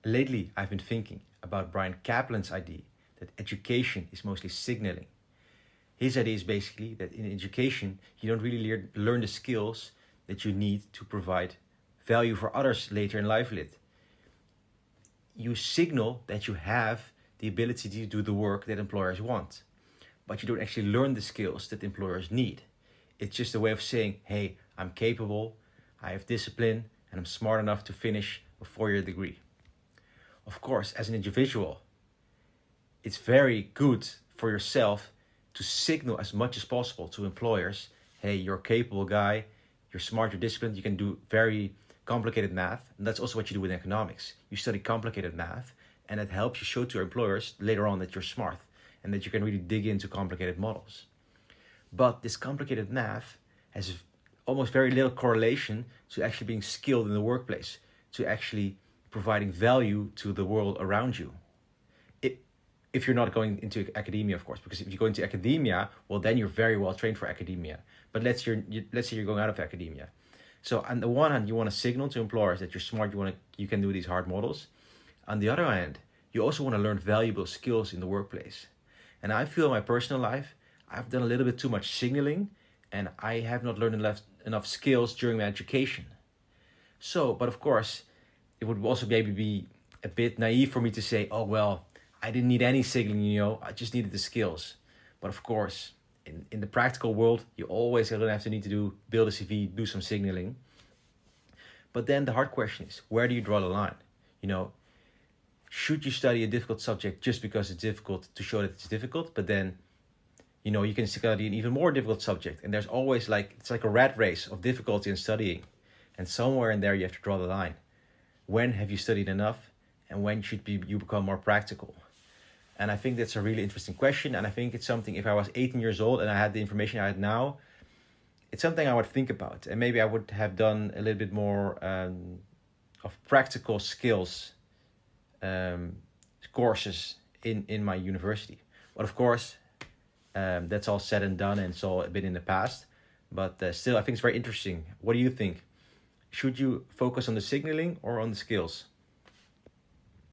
Lately, I've been thinking about Brian Kaplan's idea that education is mostly signaling. His idea is basically that in education, you don't really learn the skills that you need to provide value for others later in life. You signal that you have the ability to do the work that employers want, but you don't actually learn the skills that employers need. It's just a way of saying, hey, I'm capable, I have discipline, and I'm smart enough to finish a 4-year degree. Of course, as an individual, it's very good for yourself to signal as much as possible to employers, hey, you're a capable guy, you're smart, you're disciplined, you can do very complicated math. And that's also what you do in economics. You study complicated math, and it helps you show to your employers later on that you're smart and that you can really dig into complicated models. But this complicated math has almost very little correlation to actually being skilled in the workplace, to actually providing value to the world around you. If you're not going into academia, of course, because if you go into academia, well, then you're very well trained for academia. But let's say you're going out of academia. So on the one hand, you want to signal to employers that you're smart, you can do these hard models. On the other hand, you also want to learn valuable skills in the workplace. And I feel in my personal life, I've done a little bit too much signaling, and I have not learned enough skills during my education. So, but of course, it would also maybe be a bit naive for me to say, oh, well, I didn't need any signaling, I just needed the skills. But of course, in the practical world, you always have to need to build a CV, do some signaling. But then the hard question is, where do you draw the line? Should you study a difficult subject just because it's difficult to show that it's difficult? But then, you can study an even more difficult subject. And there's always it's like a rat race of difficulty in studying. And somewhere in there, you have to draw the line. When have you studied enough? And when should you become more practical? And I think that's a really interesting question. And I think it's something, if I was 18 years old and I had the information I had now, it's something I would think about. And maybe I would have done a little bit more of practical skills courses in my university. But of course, that's all said and done, and it's all a bit in the past. But still, I think it's very interesting. What do you think? Should you focus on the signaling or on the skills?